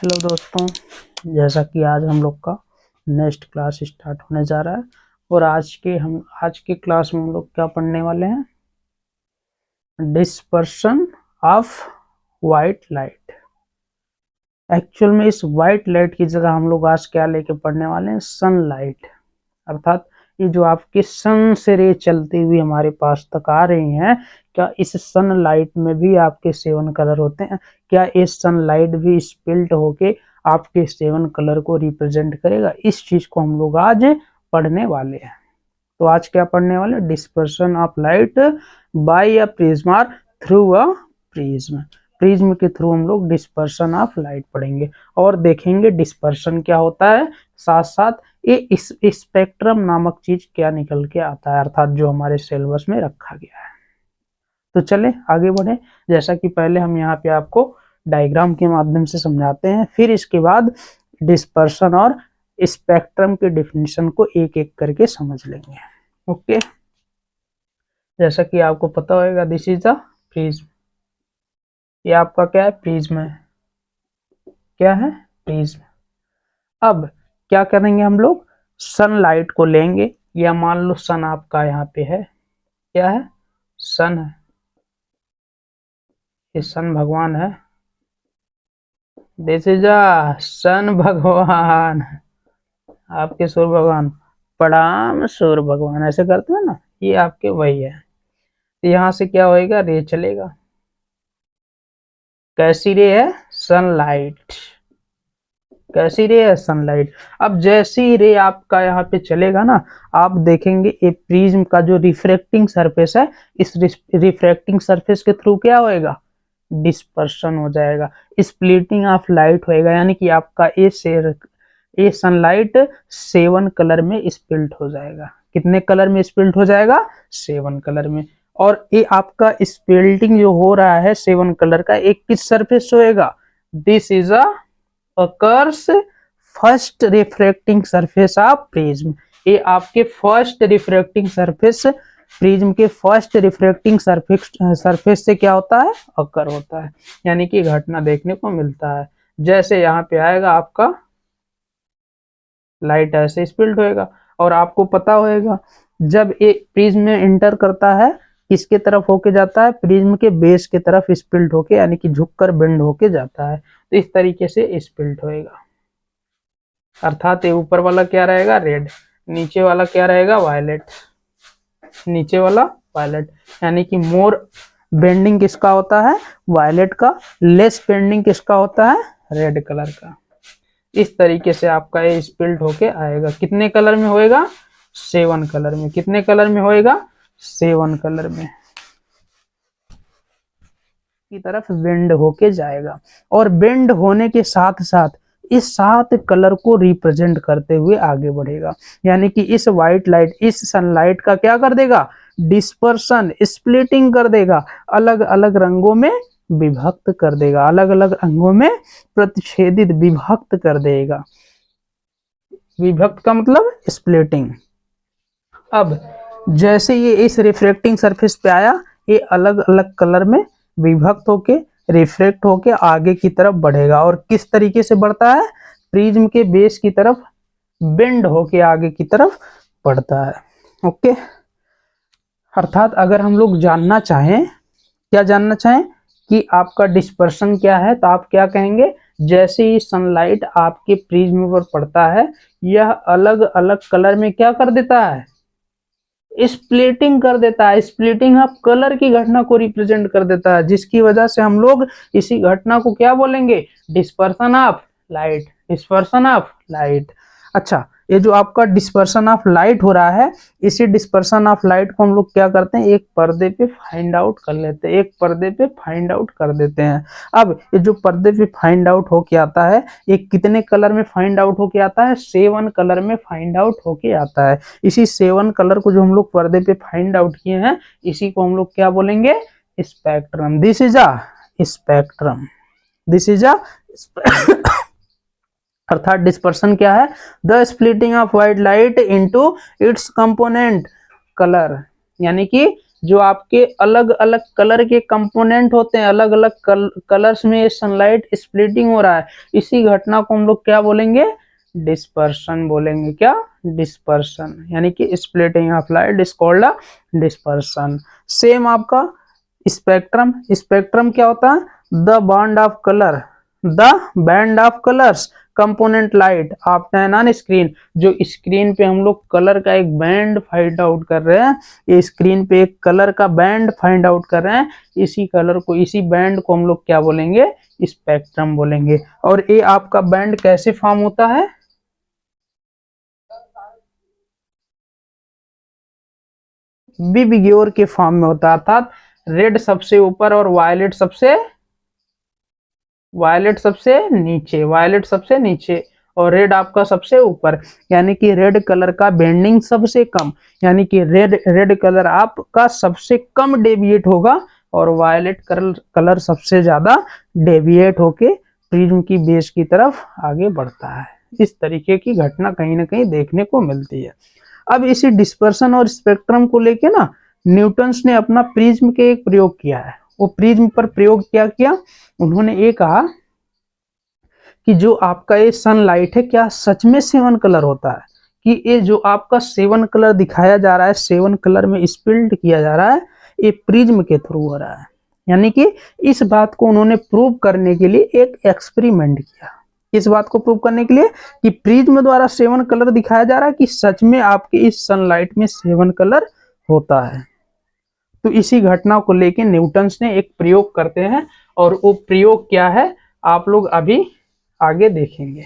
Hello दोस्तों, जैसा कि आज हम लोग का नेक्स्ट क्लास स्टार्ट होने जा रहा है और आज के क्लास में हम लोग क्या पढ़ने वाले हैं, dispersion of white light. Actual में इस वाइट लाइट की जगह हम लोग आज क्या लेके पढ़ने वाले हैं, सनलाइट। अर्थात ये जो आपके सन से रे चलती हुई हमारे पास तक आ रही हैं, क्या इस सनलाइट में भी आपके 7 कलर होते हैं? क्या ये सनलाइट भी स्पिल्ट होके आपके 7 कलर को रिप्रेजेंट करेगा? इस चीज को हम लोग आज पढ़ने वाले हैं। तो आज क्या पढ़ने वाले, dispersion of light by a prism और थ्रू अ प्रिज्म। प्रिज्म के थ्रू हम लोग डिस्पर्शन ऑफ लाइट पढ़ेंगे और देखेंगे डिस्पर्शन क्या होता है, साथ साथ ये इस स्पेक्ट्रम नामक चीज क्या निकल के आता है, अर्थात जो हमारे सिलेबस में रखा गया है। तो चले आगे बढ़े। जैसा कि पहले हम यहाँ पे आपको डायग्राम के माध्यम से समझाते हैं, फिर इसके बाद डिस्पर्शन और स्पेक्ट्रम के डिफिनीशन को एक एक करके समझ लेंगे। ओके, जैसा कि आपको पता होगा, दिस इज अ प्रिज्म। ये आपका क्या है, प्रिज्म है। क्या है, प्रिज्म। अब क्या करेंगे हम लोग, सनलाइट को लेंगे, या मान लो सन आपका यहाँ पे है, क्या है, सन है, ये सन भगवान है, दिस इज अ सन भगवान। आपके सूर्य भगवान, प्रणाम सूर्य भगवान, ऐसे करते हैं ना, ये आपके वही है। तो यहाँ से क्या होएगा, रे चलेगा। कैसी रे है, सनलाइट। कैसी रे है, सनलाइट। अब जैसी रे आपका यहाँ पे चलेगा ना, आप देखेंगे ये प्रिज्म का जो रिफ्रैक्टिंग सरफेस है, इस रिफ्रैक्टिंग सरफेस के थ्रू क्या होएगा, डिस्पर्शन हो जाएगा, स्प्लिटिंग ऑफ लाइट होएगा, यानी कि आपका ये सनलाइट 7 कलर में स्प्लिट हो जाएगा। कितने कलर में स्प्लिट हो जाएगा, 7 कलर में। और ये आपका स्प्लिटिंग जो हो रहा है 7 कलर का, एक किस सरफेस होएगा, this is a occurs first refracting surface of prism. ये आपके फर्स्ट रिफ्रैक्टिंग सरफेस, प्रिज्म के फर्स्ट रिफ्रैक्टिंग सरफेस से क्या होता है, अकर होता है, यानी कि घटना देखने को मिलता है। जैसे यहाँ पे आएगा आपका लाइट ऐसे स्पिल्ट होएगा, और आपको पता होएगा जब ये प्रिज्म में इंटर करता है, किसके तरफ होके जाता है, प्रिज्म के बेस के तरफ स्पिल्ट होके, यानी कि झुककर बेंड होके जाता है। तो इस तरीके से स्पिल्ट होएगा। अर्थात ये ऊपर वाला क्या रहेगा, रेड, नीचे वाला क्या रहेगा, वायलेट। नीचे वाला वायलेट, यानी कि मोर बेंडिंग किसका होता है, वायलेट का, लेस बेंडिंग किसका होता है, रेड कलर का। इस तरीके से आपका ये स्पिल्ट होके आएगा। कितने कलर में होएगा, 7 कलर में। कितने कलर में होएगा, 7 कलर में की तरफ बेंड होके जाएगा। और बेंड होने के साथ साथ इस 7 कलर को रिप्रेजेंट करते हुए आगे बढ़ेगा, यानी कि इस व्हाइट लाइट, इस सनलाइट का क्या कर देगा, डिस्पर्शन, स्प्लिटिंग कर देगा, अलग अलग रंगों में विभक्त कर देगा, अलग अलग रंगों में प्रतिच्छेदित, विभक्त कर देगा। विभक्त का मतलब स्प्लिटिंग। अब जैसे ये इस रिफ्रैक्टिंग सरफेस पे आया, ये अलग अलग कलर में विभक्त होके, रिफ्लेक्ट होके आगे की तरफ बढ़ेगा। और किस तरीके से बढ़ता है, प्रिज्म के बेस की तरफ बेंड होके आगे की तरफ बढ़ता है। ओके, अर्थात अगर हम लोग जानना चाहें, क्या जानना चाहें कि आपका डिस्पर्शन क्या है, तो आप क्या कहेंगे, जैसे ही सनलाइट आपके प्रिज्म पर पड़ता है, यह अलग अलग कलर में क्या कर देता है, स्प्लिटिंग कर देता है। स्प्लिटिंग ऑफ कलर की घटना को रिप्रेजेंट कर देता है, जिसकी वजह से हम लोग इसी घटना को क्या बोलेंगे, dispersion of light. Dispersion of light. अच्छा, ये जो आपका डिस्पर्शन ऑफ लाइट हो रहा है, इसी डिस्पर्शन ऑफ लाइट को हम लोग क्या करते हैं, एक पर्दे पे फाइंड आउट कर लेते हैं, एक पर्दे पे फाइंड आउट कर देते हैं। अब ये जो पर्दे पे फाइंड आउट होके आता है, ये कितने कलर में फाइंड आउट होके आता है, 7 कलर में फाइंड आउट होके आता है। इसी 7 कलर को जो हम लोग पर्दे पे फाइंड आउट किए हैं, इसी को हम लोग क्या बोलेंगे, spectrum. This is a spectrum. This is a अर्थात डिस्पर्शन क्या है, the splitting of white light into its component colour, यानी कि जो आपके अलग अलग कलर के कंपोनेंट होते हैं, अलग अलग कलर्स में सनलाइट स्प्लिटिंग हो रहा है, इसी घटना को हम लोग क्या बोलेंगे, डिस्पर्शन बोलेंगे। क्या, डिस्पर्शन, यानी कि splitting of light is called a dispersion. Same आपका स्पेक्ट्रम, स्पेक्ट्रम क्या होता है, the bond of colour, the band of colours component light of tan on screen. जो स्क्रीन पे हम लोग कलर का एक बैंड फाइंड आउट कर रहे हैं, ये स्क्रीन पे एक कलर का बैंड फाइंड आउट कर रहे हैं, इसी कलर को, इसी बैंड को हम लोग क्या बोलेंगे, स्पेक्ट्रम बोलेंगे। और ये आपका बैंड कैसे फॉर्म होता है, बिबिग्योर के फॉर्म में होता है, अर्थात रेड सबसे ऊपर और वायलेट सबसे नीचे, वायलेट सबसे नीचे और रेड आपका सबसे ऊपर, यानी कि रेड कलर का बेंडिंग सबसे कम, यानी कि रेड कलर आपका सबसे कम डेविएट होगा और वायलेट कलर सबसे ज्यादा डेविएट होके प्रिज्म की बेस की तरफ आगे बढ़ता है। इस तरीके की घटना कहीं ना कहीं देखने को मिलती है। अब इसी डिस्पर्सन और स्पेक्ट्रम को लेके ना न्यूटन्स ने अपना प्रिज्म के एक प्रयोग किया है। वो प्रिज्म पर प्रयोग क्या किया, उन्होंने ये कहा कि जो आपका ये सनलाइट है क्या सच में 7 कलर होता है, कि ये जो आपका 7 कलर दिखाया जा रहा है, 7 कलर में स्पिल्ड किया जा रहा है, ये प्रिज्म के थ्रू हो रहा है। यानी कि इस बात को उन्होंने प्रूव करने के लिए एक एक्सपेरिमेंट किया। इस बात को प्रूव करने के लिए कि प्रिज्म द्वारा 7 कलर दिखाया जा रहा है, कि सच में आपके इस सनलाइट में 7 कलर होता है। तो इसी घटना को लेके न्यूटन्स ने एक प्रयोग करते हैं, और वो प्रयोग क्या है आप लोग अभी आगे देखेंगे।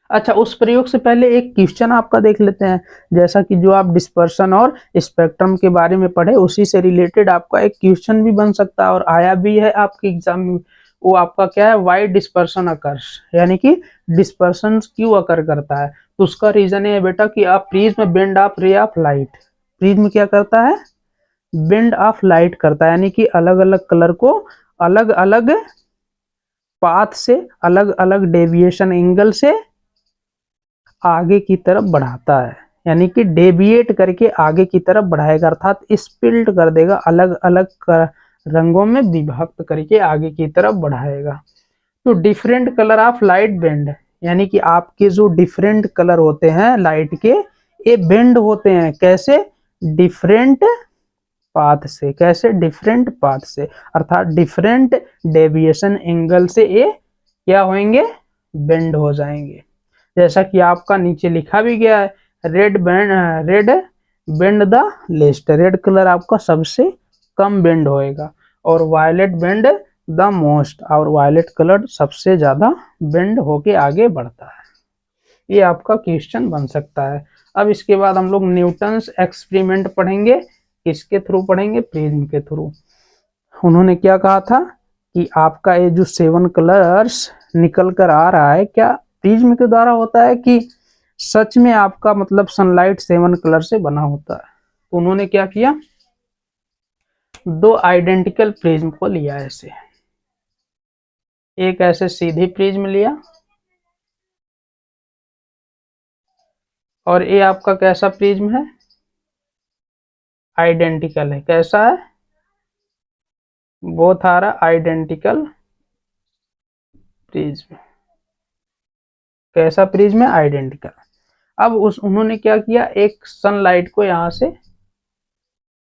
अच्छा, उस प्रयोग से पहले एक क्वेश्चन आपका देख लेते हैं। जैसा कि जो आप डिस्पर्शन और स्पेक्ट्रम के बारे में पढ़े, उसी से रिलेटेड आपका एक क्वेश्चन भी बन सकता है और आया भी है आपके एग्जाम में। वो आपका क्या है, वाई डिस्पर्शन अकर्स, यानी कि डिस्पर्शन क्यों अकर करता है। तो उसका रीजन है बेटा कि आप prism bend of ray of light, prism क्या करता है, बेंड ऑफ लाइट करता है, यानी कि अलग अलग कलर को अलग अलग पाथ से, अलग अलग डेविएशन एंगल से आगे की तरफ बढ़ाता है, यानी कि डेविएट करके आगे की तरफ बढ़ाएगा, अर्थात स्पिल्ट कर देगा, अलग अलग रंगों में विभक्त करके आगे की तरफ बढ़ाएगा। तो different colour of light bend, यानी कि आपके जो डिफरेंट कलर होते हैं लाइट के, ये बेंड होते हैं कैसे, डिफरेंट पाथ से। कैसे, डिफरेंट पाथ से, अर्थात डिफरेंट डेविएशन एंगल से ये क्या होंगे, बेंड हो जाएंगे। जैसा कि आपका नीचे लिखा भी गया है, red bend the लेस्ट, red colour आपका सबसे कम बेंड होएगा, और वायलेट बेंड द मोस्ट, और वायलेट कलर सबसे ज्यादा बेंड होके आगे बढ़ता है। ये आपका क्वेश्चन बन सकता है। अब इसके बाद हम लोग न्यूटन्स एक्सपेरिमेंट पढ़ेंगे, किसके थ्रू पढ़ेंगे, प्रिज्म के थ्रू। उन्होंने क्या कहा था कि आपका ये जो 7 कलर्स निकल कर आ रहा है, क्या प्रिज्म के द्वारा होता है कि सच में आपका मतलब सनलाइट 7 कलर से बना होता है। तो उन्होंने क्या किया, 2 आइडेंटिकल प्रिज्म को लिया ऐसे, एक ऐसे सीधी प्रिज्म लिया, और ये आपका कैसा प्रिज्म है, आइडेंटिकल है। कैसा है, बोथ आर आइडेंटिकल प्रिज्म। कैसा प्रिज्म है, आइडेंटिकल। अब उन्होंने क्या किया, एक सनलाइट को यहां से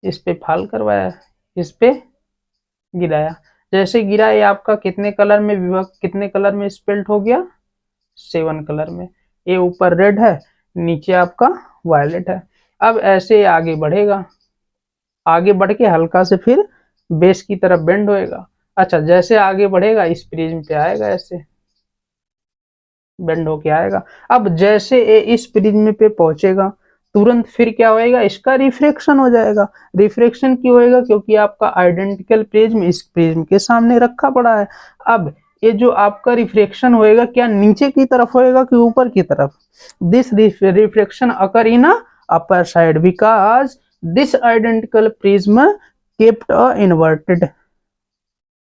इस पे फॉल करवाया, इस पे गिराया। जैसे गिरा ये आपका कितने कलर में विभक्त, कितने कलर में स्पेल्ट हो गया, 7 कलर में। ये ऊपर रेड है, नीचे आपका वायलेट है। अब ऐसे आगे बढ़ेगा, आगे बढ़ के हल्का से फिर बेस की तरफ बेंड होएगा। अच्छा, जैसे आगे बढ़ेगा इस प्रिज्म पे आएगा, ऐसे बेंड होके आएगा। अब जैसे ये इस प्रिज्म पे पहुंचेगा, तुरंत फिर क्या होएगा, इसका रिफ्रेक्शन हो जाएगा। रिफ्रेक्शन क्यों होएगा, क्योंकि आपका आइडेंटिकल प्रिज्म इस प्रिज्म के सामने रखा पड़ा है। अब ये जो आपका रिफ्रेक्शन होएगा, क्या नीचे की तरफ होएगा कि ऊपर की तरफ, this reflection occur in upper side because this identical prism kept a inverted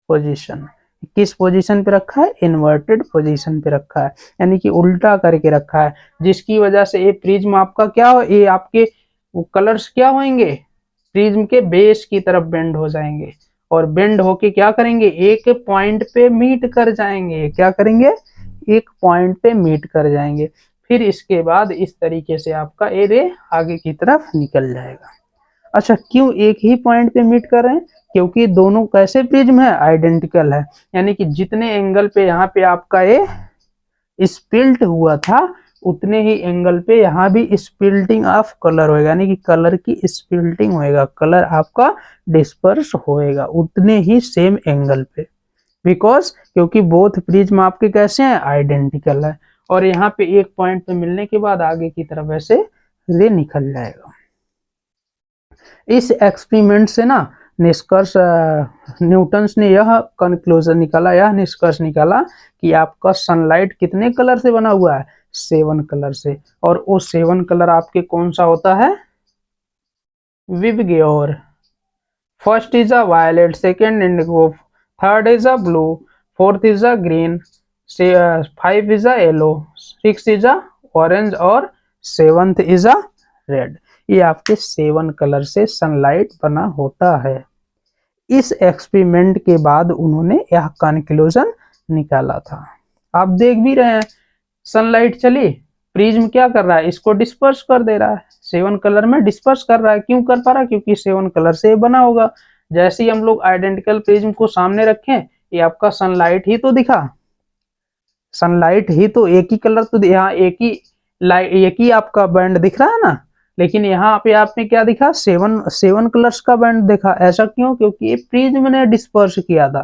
position. किस पोजीशन पे रखा है, इन्वर्टेड पोजीशन पे रखा है, यानी कि उल्टा करके रखा है, जिसकी वजह से ये प्रिज्म आपका क्या हो, ये आपके वो कलर्स क्या होंगे, प्रिज्म के बेस की तरफ बेंड हो जाएंगे और बेंड होके क्या करेंगे, एक पॉइंट पे मीट कर जाएंगे। क्या करेंगे, एक पॉइंट पे मीट कर जाएंगे। फिर इसके बाद इस तरीके से आपका ए रे आगे की तरफ निकल जाएगा। अच्छा, क्यों एक ही पॉइंट पे मीट कर रहे हैं, क्योंकि दोनों कैसे प्रिज्म है, आइडेंटिकल है। यानी कि जितने एंगल पे यहाँ पे आपका ए स्पिल्ट हुआ था, उतने ही एंगल पे यहाँ भी स्पिल्टिंग ऑफ कलर होएगा, यानी कि कलर की स्पिल्टिंग होएगा, कलर आपका डिस्पर्स होएगा उतने ही सेम एंगल पे। बिकॉज क्योंकि बोथ प्रिज्म आपके कैसे हैं, आइडेंटिकल है। और यहाँ पे एक पॉइंट पे मिलने के बाद आगे की तरफ ऐसे रे निकल जाएगा। इस एक्सपेरिमेंट से ना निष्कर्ष न्यूटन्स ने यह कंक्लूजन निकाला, यह निष्कर्ष निकाला कि आपका सनलाइट कितने कलर से बना हुआ है, 7 कलर से। और वो 7 कलर आपके कौन सा होता है, VIBGYOR. First is a violet, second indigo, third is a blue, fourth is a green, 5 is a yellow, 6 is a orange और 7th इज अ रेड। ये आपके 7 कलर से सनलाइट बना होता है। इस एक्सपेरिमेंट के बाद उन्होंने यह कंक्लूजन निकाला था। आप देख भी रहे हैं, सनलाइट चली, प्रिज्म क्या कर रहा है, इसको डिस्पर्स कर दे रहा है, 7 कलर में डिस्पर्स कर रहा है। क्यों कर पा रहा है, क्योंकि 7 कलर से बना होगा। जैसे ही हम लोग आइडेंटिकल प्रिज्म को सामने रखें, ये आपका सनलाइट ही तो दिखा, सनलाइट ही तो एक ही कलर, तो यहाँ एक ही लाइट, एक ही आपका बैंड दिख रहा है ना। लेकिन यहाँ पे आपने क्या दिखा, 7 कलर्स का बैंड देखा। ऐसा क्यों, क्योंकि ये प्रिज्म ने डिस्पर्स किया था,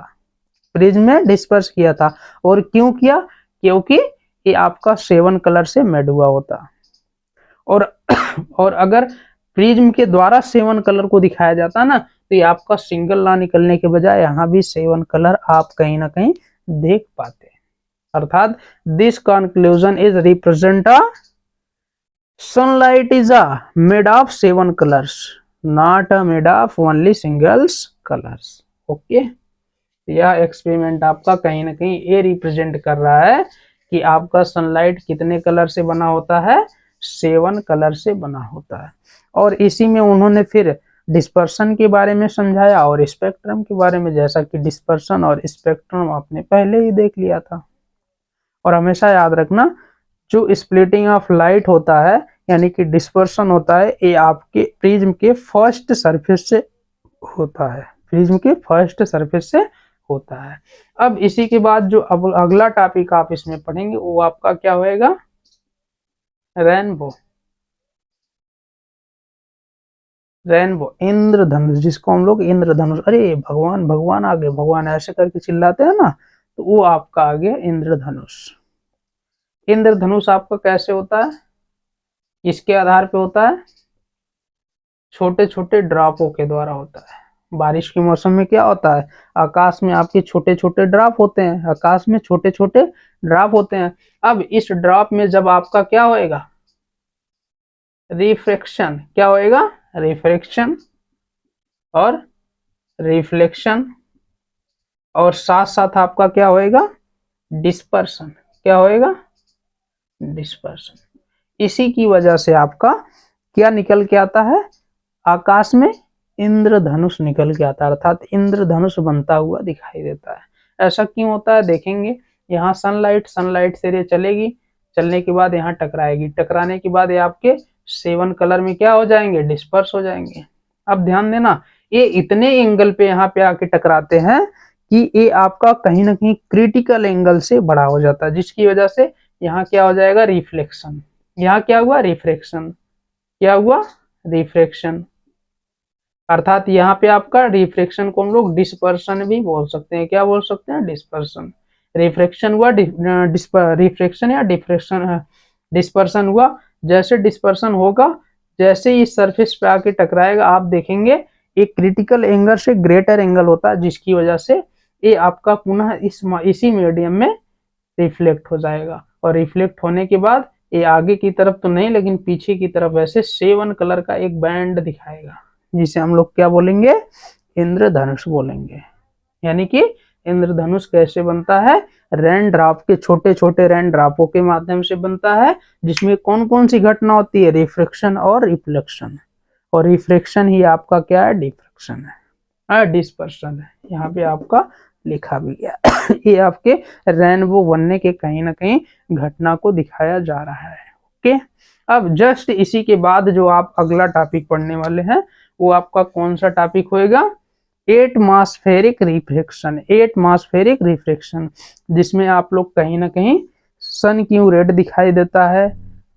प्रिज्म में डिस्पर्स किया था। और क्यों किया, क्योंकि ये आपका 7 कलर से मेड हुआ होता। और और अगर प्रिज्म के द्वारा 7 कलर को दिखाया जाता ना, तो ये आपका सिंगल ना निकलने के बजाय यहाँ भी 7 कलर आप कहीं ना कहीं देख पाते। अर्थात this conclusion is represent a sunlight is a made of 7 colors, not a made of only singles colors. Okay, यह एक्सपेरिमेंट आपका कहीं ना कहीं ये रिप्रेजेंट कर रहा है कि आपका सनलाइट कितने कलर से बना होता है, 7 कलर से बना होता है। और इसी में उन्होंने फिर डिस्पर्सन के बारे में समझाया और स्पेक्ट्रम के बारे में, जैसा कि डिस्पर्सन और स्पेक्ट्रम आपने पहले ही देख लिया था। और हमेशा याद रखना, जो स्प्लिटिंग ऑफ लाइट होता है यानी कि डिस्पर्सन होता है, ये आपके प्रिज्म के फर्स्ट सरफेस से होता है, प्रिज्म के फर्स्ट सरफेस से होता है। अब इसी के बाद जो अब अगला टॉपिक आप इसमें पढ़ेंगे वो आपका क्या होएगा, रेनबो। रेनबो, इंद्रधनुष, जिसको हम लोग इंद्रधनुष, अरे भगवान भगवान आ गए, भगवान ऐसे करके चिल्लाते हैं ना, तो वो आपका आ गया इंद्रधनुष। इंद्रधनुष आपका कैसे होता है, इसके आधार पे होता है, छोटे छोटे ड्रॉपों के द्वारा होता है। बारिश के मौसम में क्या होता है, आकाश में आपके छोटे छोटे ड्रॉप होते हैं, आकाश में छोटे छोटे ड्रॉप होते हैं। अब इस ड्रॉप में जब आपका क्या होएगा, रिफ्रैक्शन, क्या होएगा, रिफ्रैक्शन और रिफ्लेक्शन, और साथ साथ आपका क्या होएगा, डिस्पर्सन। क्या होएगा, डिस्पर्सन। इसी की वजह से आपका क्या निकल के आता है, आकाश में इंद्रधनुष निकल के आता है, अर्थात इंद्रधनुष बनता हुआ दिखाई देता है। ऐसा क्यों होता है, देखेंगे। यहाँ सनलाइट से रे चलेगी, चलने के बाद यहाँ टकराएगी, टकराने के बाद ये आपके 7 कलर में क्या हो जाएंगे, डिस्पर्स हो जाएंगे। अब ध्यान देना, ये इतने एंगल पे यहाँ पे आके टकराते हैं कि ये आपका कहीं ना कहीं क्रिटिकल एंगल से बड़ा हो जाता है, जिसकी वजह से यहाँ क्या हो जाएगा, रिफ्लेक्शन। यहाँ क्या हुआ, रिफ्रैक्शन। क्या हुआ, रिफ्रैक्शन। अर्थात यहाँ पे आपका रिफ्रैक्शन को हम लोग डिस्पर्सन भी बोल सकते हैं। क्या बोल सकते हैं, डिस्पर्सन। रिफ्रैक्शन हुआ, रिफ्रैक्शन या डिफ्रेक्शन, डिस्पर्सन हुआ। जैसे डिस्पर्सन होगा, जैसे इस सरफेस पे आके टकराएगा, आप देखेंगे एक क्रिटिकल एंगल से ग्रेटर एंगल होता है, जिसकी वजह से ये आपका पुनः इसी मीडियम में रिफ्लेक्ट हो जाएगा। और रिफ्लेक्ट होने के बाद ये आगे की तरफ तो नहीं, लेकिन पीछे की तरफ ऐसे 7 कलर का एक बैंड दिखाएगा, जिसे हम लोग क्या बोलेंगे, इंद्रधनुष बोलेंगे। यानी कि इंद्रधनुष कैसे बनता है, रेन ड्रॉप के, छोटे छोटे रेन ड्रॉपों के माध्यम से बनता है, जिसमें कौन कौन सी घटना होती है, रिफ्रैक्शन और रिफ्लेक्शन। और रिफ्रैक्शन ही आपका क्या है, डिफ्रैक्शन है, डिस्पर्शन है। यहाँ पे आपका लिखा भी गया ये आपके रेनबो बनने के कहीं ना कहीं घटना को दिखाया जा रहा है। ओके, अब जस्ट इसी के बाद जो आप अगला टॉपिक पढ़ने वाले हैं वो आपका कौन सा टॉपिक होएगा, एटमॉस्फेरिक रिफ्रैक्शन। एटमॉस्फेरिक रिफ्रैक्शन जिसमें आप लोग कहीं ना कहीं सन क्यों रेड दिखाई देता है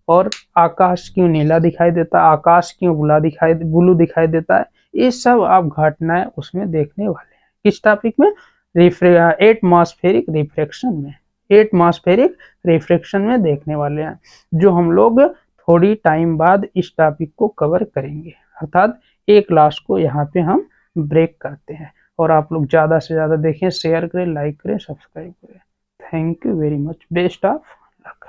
और आकाश क्यों नीला दिखाई देता है, आकाश क्यों ब्लू दिखाई देता है, ये सब आप घटनाएं उसमें देखने वाले हैं। किस टॉपिक में, एटमॉस्फेरिक रिफ्रैक्शन में। एटमॉस्फेरिक रिफ्रैक्शन में देखने वाले हैं, जो हम लोग थोड़ी टाइम बाद इस टॉपिक को कवर करेंगे। अर्थात एक क्लास को यहाँ पे हम ब्रेक करते हैं। और आप लोग ज़्यादा से ज़्यादा देखें, शेयर करें, लाइक करें, सब्सक्राइब करें। Thank you very much, best of luck.